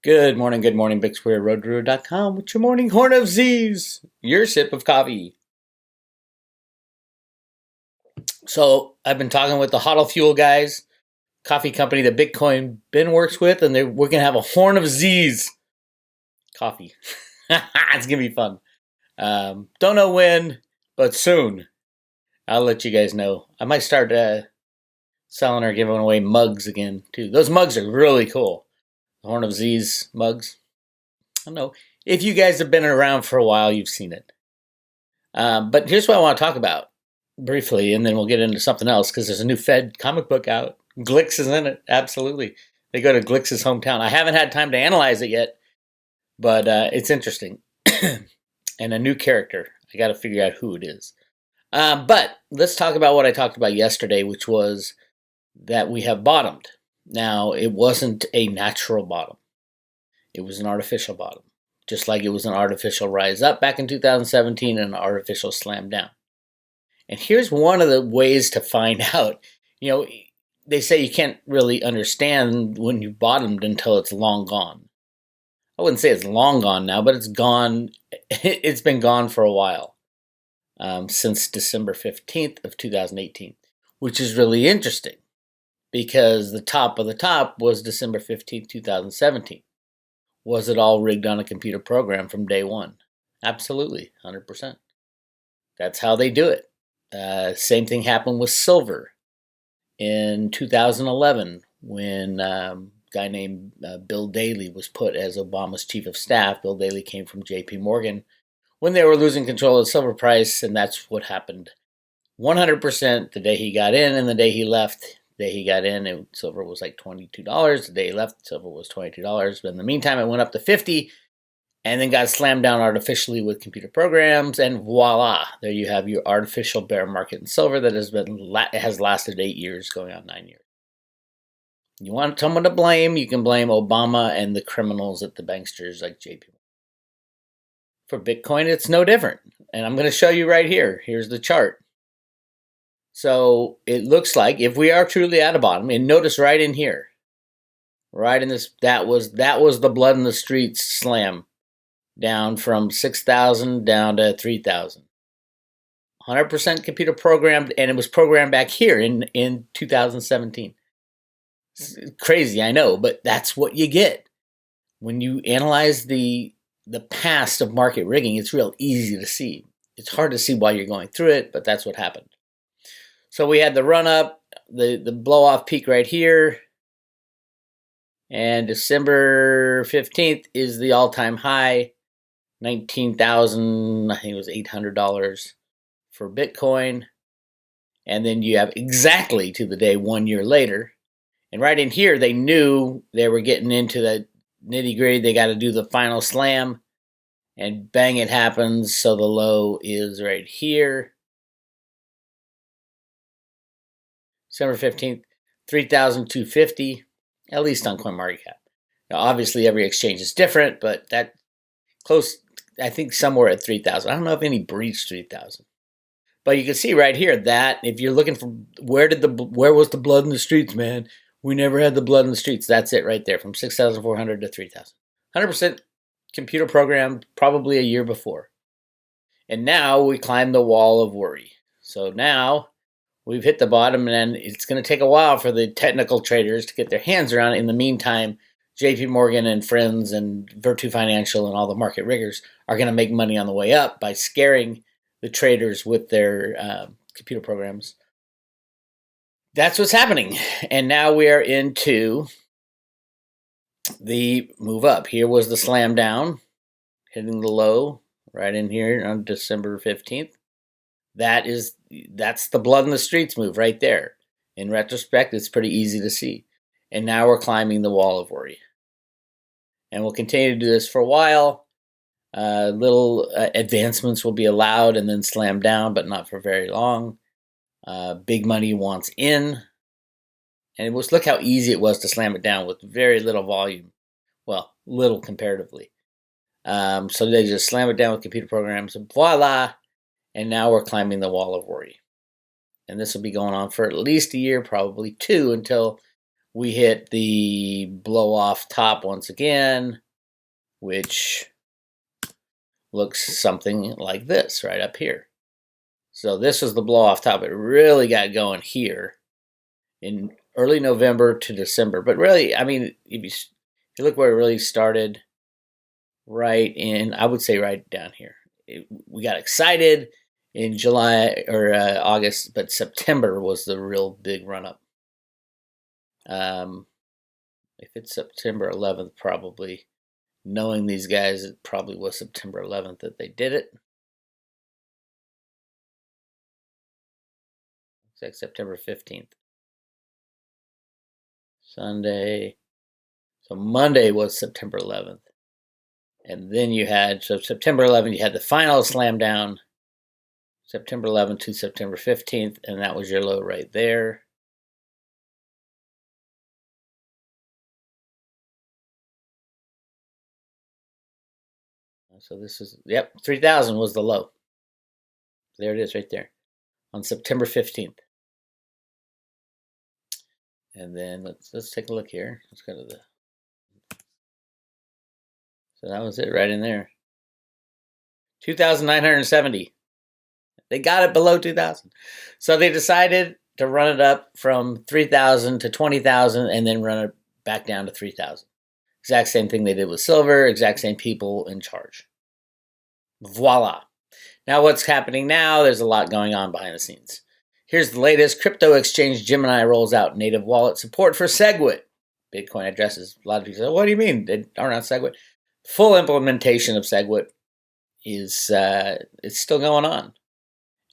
Good morning, Bix Weir, roadguru.com with your morning horn of Z's, your sip of coffee. So I've been talking with the Hodl Fuel guys, coffee company that Bitcoin Ben works with, and we're going to have a horn of Z's coffee. It's going to be fun. Don't know when, but soon. I'll let you guys know. I might start selling or giving away mugs again, too. Those mugs are really cool. The Horn of Z's mugs. I don't know. If you guys have been around for a while, you've seen it. But here's what I want to talk about briefly, and then we'll get into something else because there's a new Fed comic book out. Glix is in it. Absolutely. They go to Glix's hometown. I haven't had time to analyze it yet, but it's interesting. And a new character. I got to figure out who it is. But let's talk about what I talked about yesterday, which was that we have bottomed. Now, it wasn't a natural bottom. It was an artificial bottom, just like it was an artificial rise up back in 2017 and an artificial slam down. And here's one of the ways to find out. You know, they say you can't really understand when you bottomed until it's long gone. I wouldn't say it's long gone now, but it's gone. It's been gone for a while, since December 15th of 2018, which is really interesting because the top of the top was December 15th, 2017. Was it all rigged on a computer program from day one? Absolutely, 100%. That's how they do it. Same thing happened with silver in 2011 when a guy named Bill Daley was put as Obama's chief of staff. Bill Daley came from J.P. Morgan when they were losing control of the silver price, and that's what happened 100% the day he got in and the day he left. The day he got in, silver was like $22. The day he left, silver was $22. But in the meantime, it went up to $50 and then got slammed down artificially with computer programs. And voila, there you have your artificial bear market in silver that has lasted 8 years, going on 9 years. You want someone to blame, you can blame Obama and the criminals at the banksters like JP. For Bitcoin, it's no different. And I'm going to show you right here. Here's the chart. So it looks like if we are truly at a bottom, and notice right in here, right in this, that was the blood in the streets slam down from 6,000 down to 3,000. 100% computer programmed, and it was programmed back here in 2017. It's crazy, I know, but that's what you get. When you analyze the past of market rigging, it's real easy to see. It's hard to see why you're going through it, but that's what happened. So we had the run up, the blow off peak right here. And December 15th is the all-time high, 19,000, I think it was $800 for Bitcoin. And then you have exactly to the day 1 year later. And right in here, they knew they were getting into the nitty-gritty. They got to do the final slam. And bang, it happens. So the low is right here. December 15th, 3,250, at least on CoinMarketCap. Now, obviously, every exchange is different, but that close, I think somewhere at 3,000. I don't know if any breached 3,000. But you can see right here that if you're looking for where was the blood in the streets, man? We never had the blood in the streets. That's it right there, from 6,400 to 3,000. 100% computer programmed, probably a year before. And now we climb the wall of worry. So now we've hit the bottom, and it's going to take a while for the technical traders to get their hands around it. In the meantime, JP Morgan and friends and Virtu Financial and all the market riggers are going to make money on the way up by scaring the traders with their computer programs. That's what's happening. And now we are into the move up. Here was the slam down, hitting the low right in here on December 15th. That's the blood in the streets move right there. In retrospect, it's pretty easy to see. And now we're climbing the wall of worry. And we'll continue to do this for a while. Little advancements will be allowed and then slam down, but not for very long. Big money wants in. And look how easy it was to slam it down with very little volume. Well, little comparatively. So they just slam it down with computer programs and voila. And now we're climbing the wall of worry. And this will be going on for at least a year, probably two, until we hit the blow off top once again, which looks something like this right up here. So this was the blow off top. It really got going here in early November to December. But really, I mean, if you look where it really started, right in, I would say right down here. We got excited in July or August, but September was the real big run up. If it's September 11th, probably, knowing these guys, it probably was September 11th that they did it. It's like September 15th. Sunday. So Monday was September 11th. And then you had, so September 11th, you had the final slam down, September 11th to September 15th, and that was your low right there. So this is, yep, 3,000 was the low. There it is right there on September 15th. And then let's take a look here. Let's go to the, so that was it right in there. 2,970. They got it below 2,000. So they decided to run it up from 3,000 to 20,000 and then run it back down to 3,000. Exact same thing they did with silver, exact same people in charge. Voila. Now what's happening now, there's a lot going on behind the scenes. Here's the latest. Crypto exchange Gemini rolls out native wallet support for SegWit. Bitcoin addresses. A lot of people say, what do you mean they aren't on SegWit? Full implementation of SegWit is it's still going on.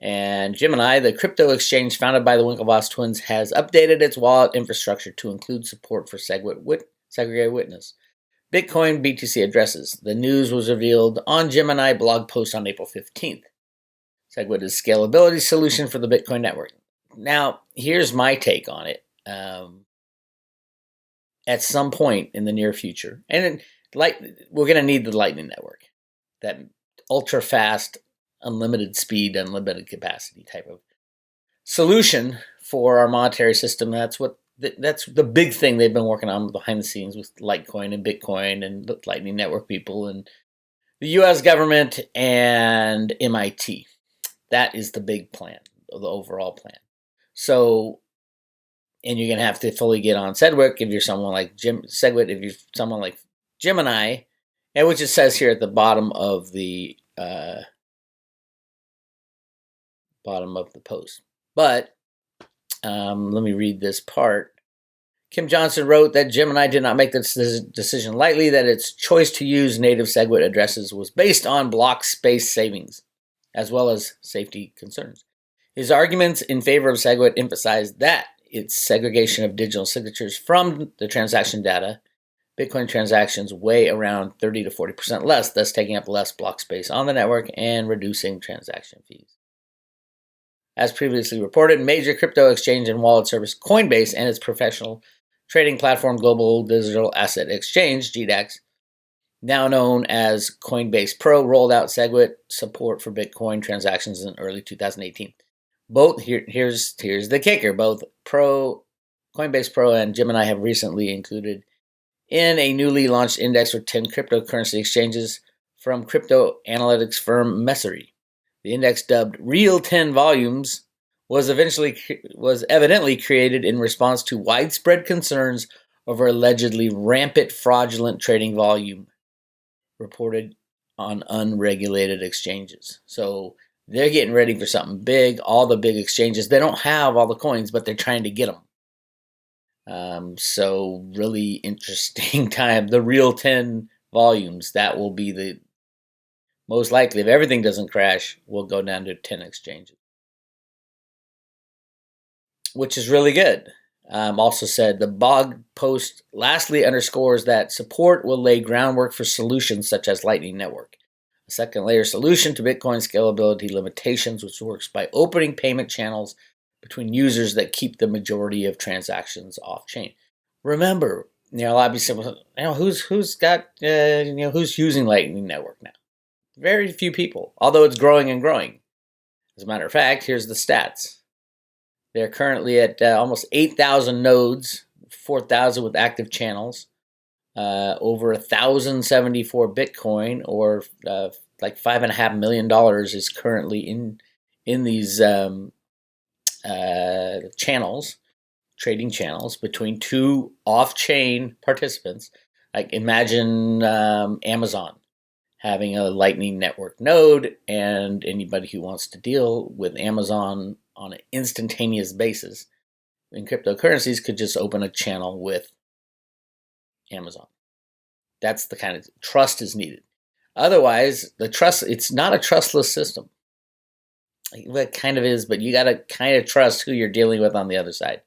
And Gemini, the crypto exchange founded by the Winklevoss twins, has updated its wallet infrastructure to include support for SegWit segregated witness. Bitcoin BTC addresses. The news was revealed on Gemini blog post on April 15th. SegWit is a scalability solution for the Bitcoin network. Now, here's my take on it. At some point in the near future, and we're going to need the Lightning Network, that ultra fast, unlimited speed, unlimited capacity type of solution for our monetary system. That's the big thing they've been working on behind the scenes with Litecoin and Bitcoin and the Lightning Network people and the U.S. government and MIT. That is the big plan, the overall plan. So, and you're going to have to fully get on SegWit if you're someone like SegWit, if you're someone like Gemini, and which it says here at the bottom of the post. But let me read this part. Kim Johnson wrote that Gemini did not make this decision lightly, that its choice to use native SegWit addresses was based on block space savings, as well as safety concerns. His arguments in favor of SegWit emphasized that its segregation of digital signatures from the transaction data, Bitcoin transactions weigh around 30 to 40% less, thus taking up less block space on the network and reducing transaction fees. As previously reported, major crypto exchange and wallet service Coinbase and its professional trading platform Global Digital Asset Exchange, GDAX, now known as Coinbase Pro, rolled out SegWit support for Bitcoin transactions in early 2018. Both here's the kicker. Both Coinbase Pro and Gemini have recently included in a newly launched index for 10 cryptocurrency exchanges from crypto analytics firm Messari. The index, dubbed Real 10 Volumes, was evidently created in response to widespread concerns over allegedly rampant fraudulent trading volume reported on unregulated exchanges. So they're getting ready for something big. All the big exchanges, they don't have all the coins, but they're trying to get them. So really interesting time. The Real 10 Volumes, that will be the most likely, if everything doesn't crash, we'll go down to 10 exchanges, which is really good. Also said, the blog post lastly underscores that support will lay groundwork for solutions such as Lightning Network, a second layer solution to Bitcoin scalability limitations, which works by opening payment channels between users that keep the majority of transactions off chain. Remember, a lot of people say, who's using Lightning Network now? Very few people, although it's growing and growing. As a matter of fact, here's the stats. They're currently at almost 8,000 nodes 4,000 with active channels, over 1,074 Bitcoin, or like $5.5 million is currently in these channels, trading channels between two off-chain participants. Like imagine Amazon having a Lightning Network node, and anybody who wants to deal with Amazon on an instantaneous basis in cryptocurrencies could just open a channel with Amazon. That's the kind of trust is needed. Otherwise, it's not a trustless system. Well, it kind of is, but you got to kind of trust who you're dealing with on the other side.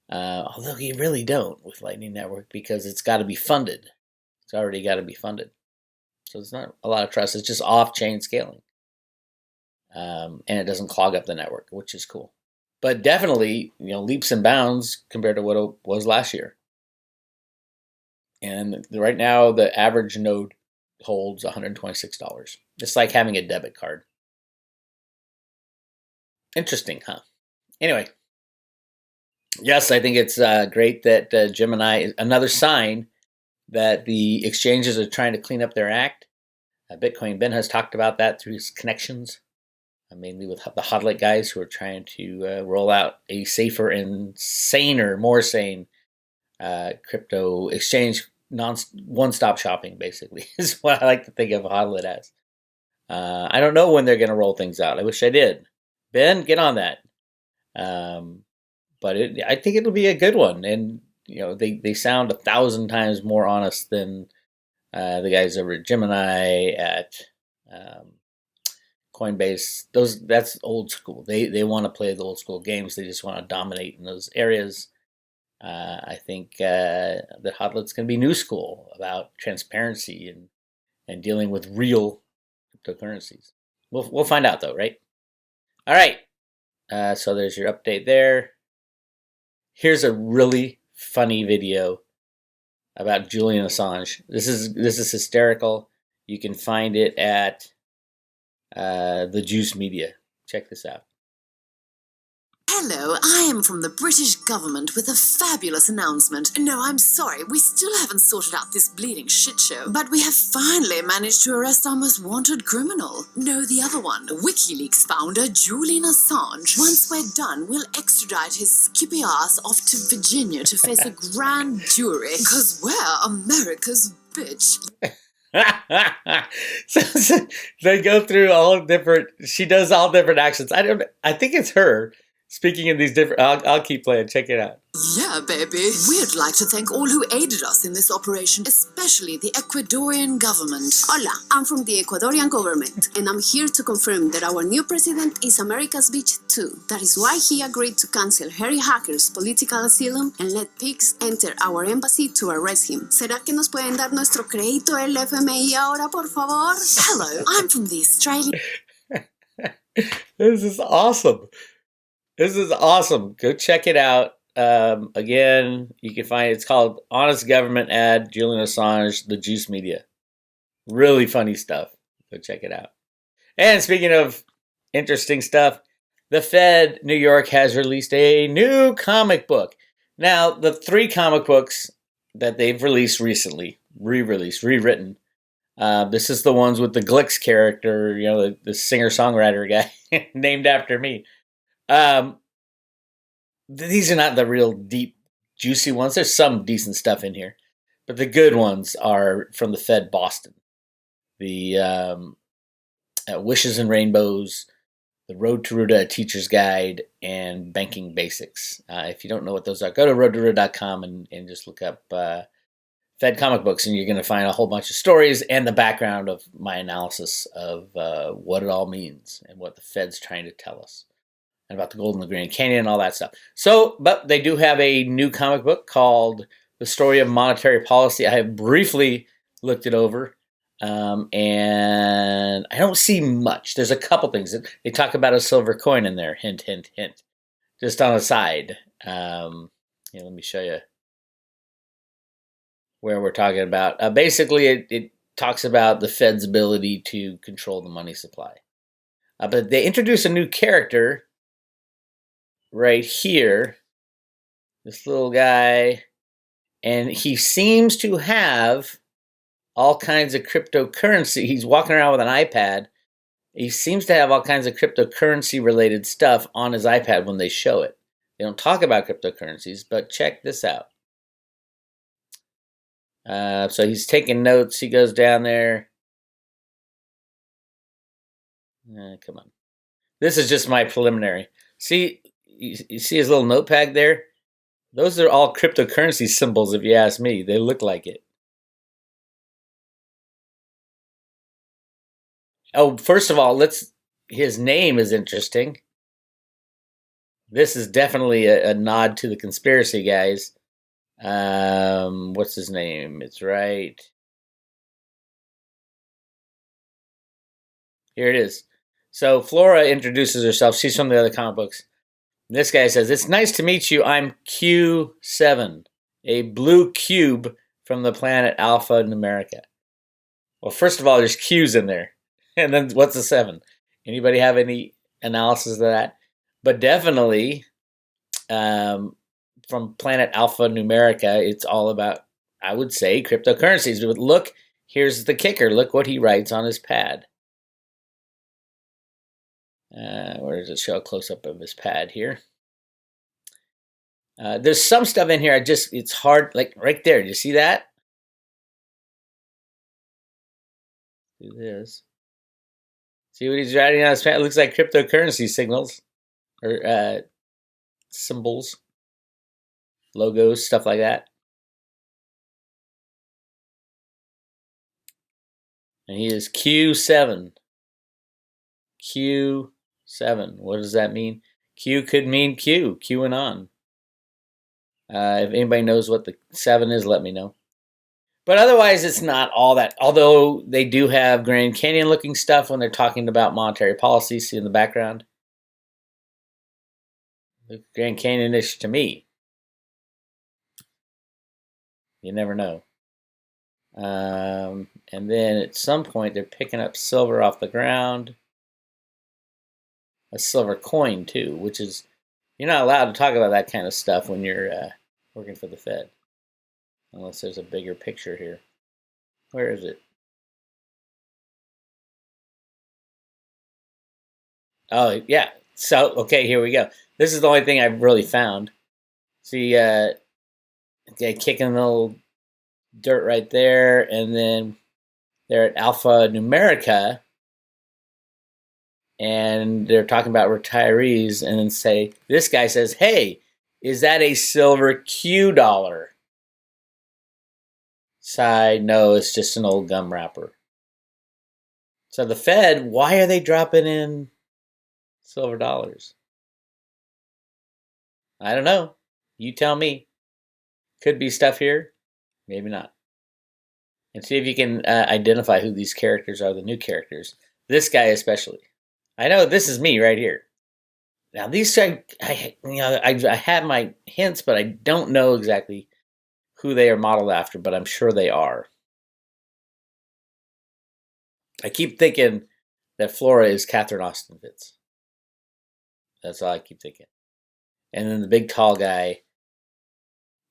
Although you really don't with Lightning Network, because it's got to be funded. It's already got to be funded. So it's not a lot of trust. It's just off-chain scaling. And it doesn't clog up the network, which is cool. But definitely, leaps and bounds compared to what it was last year. And right now, the average node holds $126. It's like having a debit card. Interesting, huh? Anyway, yes, I think it's great that Gemini is another sign that the exchanges are trying to clean up their act. Bitcoin Ben has talked about that through his connections, mainly with the hodlet guys who are trying to roll out a safer and more sane crypto exchange, one-stop shopping, basically, is what I like to think of hodlet as. I don't know when they're going to roll things out. I wish I did. Ben, get on that. But I think it'll be a good one. And, they sound 1,000 times more honest than the guys over at Gemini, at Coinbase. That's old school. They want to play the old school games. They just want to dominate in those areas. I think that Hodlet's going to be new school about transparency and dealing with real cryptocurrencies. We'll find out though, right? All right. So there's your update there. Here's a really funny video about Julian Assange. This is hysterical. You can find it at the Juice Media. Check this out. Hello, I am from the British government with a fabulous announcement. No, I'm sorry, we still haven't sorted out this bleeding shit show, but we have finally managed to arrest our most wanted criminal. No, the other one, WikiLeaks founder Julian Assange. Once we're done, we'll extradite his skippy ass off to Virginia to face a grand jury, because we're America's bitch. So they go through she does all different actions. I think it's her speaking in these different, I'll keep playing, check it out. Yeah, baby. We'd like to thank all who aided us in this operation, especially the Ecuadorian government. Hola, I'm from the Ecuadorian government, and I'm here to confirm that our new president is America's bitch too. That is why he agreed to cancel Harry Hacker's political asylum and let pigs enter our embassy to arrest him. ¿Será que nos pueden dar nuestro crédito el FMI ahora, por favor? Hello, I'm from the Australian... This is awesome. This is awesome. Go check it out. Again, you can find it's called Honest Government Ad, Julian Assange, the Juice Media. Really funny stuff. Go check it out. And speaking of interesting stuff, the Fed New York has released a new comic book. Now, the 3 comic books that they've released recently, rewritten, this is the ones with the Glix character, the singer-songwriter guy named after me. These are not the real deep, juicy ones. There's some decent stuff in here, but the good ones are from the Fed Boston. The Wishes and Rainbows, the Road to Ruda, a Teacher's Guide, and Banking Basics. If you don't know what those are, go to roadtoruda.com and just look up Fed comic books, and you're going to find a whole bunch of stories and the background of my analysis of what it all means and what the Fed's trying to tell us. And about the Golden Grand Canyon and all that stuff. So, but they do have a new comic book called The Story of Monetary Policy. I have briefly looked it over, and I don't see much. There's a couple things. They talk about a silver coin in there. Hint, hint, hint. Just on the side. Let me show you where we're talking about. Basically, it talks about the Fed's ability to control the money supply. But they introduce a new character right here This little guy, and he seems to have all kinds of cryptocurrency. He's walking around with an iPad. He seems to have all kinds of cryptocurrency related stuff on his iPad when they show it. They don't talk about cryptocurrencies, but check this out. So he's taking notes. He goes down there. Come on. This is just my preliminary. See, you see his little notepad there? Those are all cryptocurrency symbols, if you ask me. They look like it. Oh, first of all, his name is interesting. This is definitely a nod to the conspiracy guys. What's his name? It's right. Here it is. So Flora introduces herself. She's from the other comic books. This guy says, "It's nice to meet you. I'm Q7, a blue cube from the planet Alpha Numerica." Well, first of all, there's Q's in there. And then what's a 7? Anybody have any analysis of that? But definitely, from planet Alpha Numerica, it's all about, I would say, cryptocurrencies. But look, here's the kicker. Look what he writes on his pad. Where does it show a close-up of his pad here? There's some stuff in here, it's hard, like right there. Do you see that? Do this. See what he's writing on his pad? It looks like cryptocurrency signals, or symbols, logos, stuff like that. And he is Q7. Q7. What does that mean? Q could mean Q, QAnon. If anybody knows what the 7 is, let me know. But otherwise, it's not all that. Although they do have Grand Canyon looking stuff when they're talking about monetary policy. See in the background? Look Grand Canyon-ish to me. You never know. And then at some point, they're picking up silver off the ground. A silver coin, too, which is, you're not allowed to talk about that kind of stuff when you're working for the Fed. Unless there's a bigger picture here. Where is it? Oh, yeah. So, okay, here we go. This is the only thing I've really found. See, guy kicking a little dirt right there, and then they're at Alpha Numerica, and they're talking about retirees, and then this guy says, "Hey, is that a silver Q dollar?" Side, no, it's just an old gum wrapper. So the Fed, why are they dropping in silver dollars? I don't know. You tell me. Could be stuff here, maybe not. And see if you can identify who these characters are, the new characters. This guy especially. I know this is me right here. Now these, I have my hints, but I don't know exactly who they are modeled after, but I'm sure they are. I keep thinking that Flora is Catherine Austin Fitz. That's all I keep thinking. And then the big tall guy,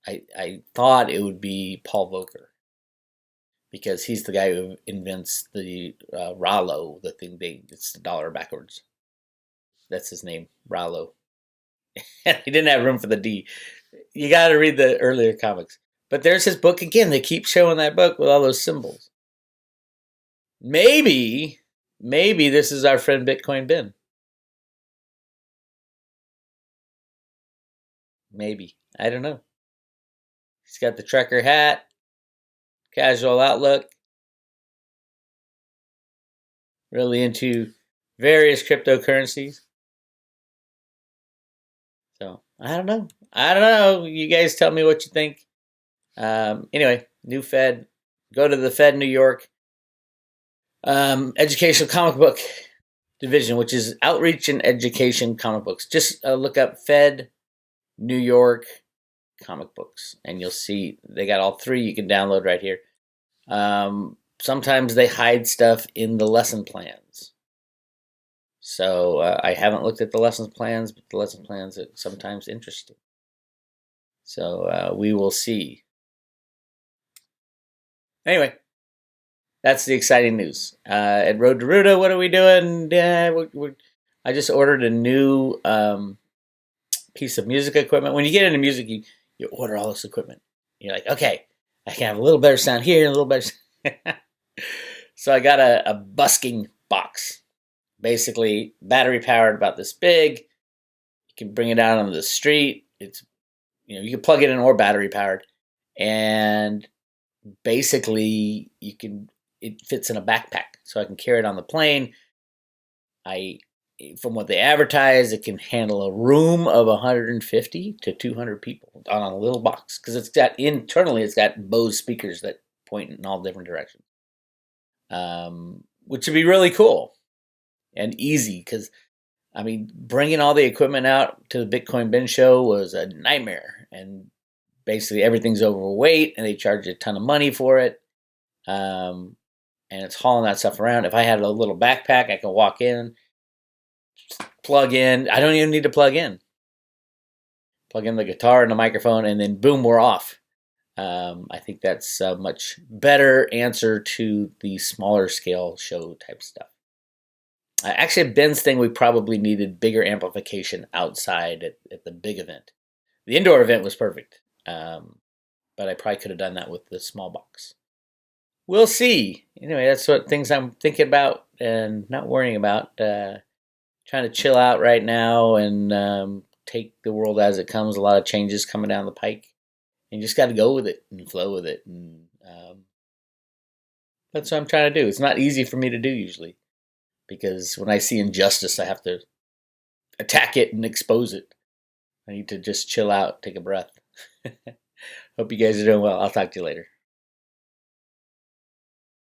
I thought it would be Paul Volcker, because he's the guy who invents the Rollo, the thing it's the dollar backwards. That's his name, Rollo. He didn't have room for the D. You got to read the earlier comics. But there's his book again. They keep showing that book with all those symbols. Maybe this is our friend Bitcoin Ben. Maybe. I don't know. He's got the trucker hat, casual outlook, really into various cryptocurrencies. So, I don't know. You guys tell me what you think. Anyway, new Fed. Go to the Fed New York educational comic book division, which is outreach and education comic books. Just look up Fed New York comic books, and you'll see they got all 3 you can download right here. Sometimes they hide stuff in the lesson plans. So I haven't looked at the lesson plans, but the lesson plans are sometimes interesting. So we will see. Anyway, that's the exciting news. At Road to Ruta, what are we doing? I just ordered a new piece of music equipment. When you get into music, you order all this equipment. You're like, okay, I can have a little better sound here and a little better. So I got a busking box, basically battery powered, about this big. You can bring it out on the street. It's, you can plug it in or battery powered, and basically it fits in a backpack, so I can carry it on the plane. From what they advertise, it can handle a room of 150 to 200 people on a little box, because it's got Bose speakers that point in all different directions, which would be really cool and easy. Because bringing all the equipment out to the Bitcoin Bin show was a nightmare, and basically everything's overweight, and they charge a ton of money for it, and it's hauling that stuff around. If I had a little backpack, I can walk in, plug in. I don't even need to plug in the guitar and the microphone, and then boom, we're off. I think that's a much better answer to the smaller scale show type stuff. Actually, at Ben's thing, we probably needed bigger amplification outside at the big event. The indoor event was perfect, but I probably could have done that with the small box. We'll see. Anyway, that's what things I'm thinking about and not worrying about. Trying to chill out right now and take the world as it comes. A lot of changes coming down the pike, and you just got to go with it and flow with it. And that's what I'm trying to do. It's not easy for me to do usually, because when I see injustice, I have to attack it and expose it. I need to just chill out, take a breath. Hope you guys are doing well. I'll talk to you later.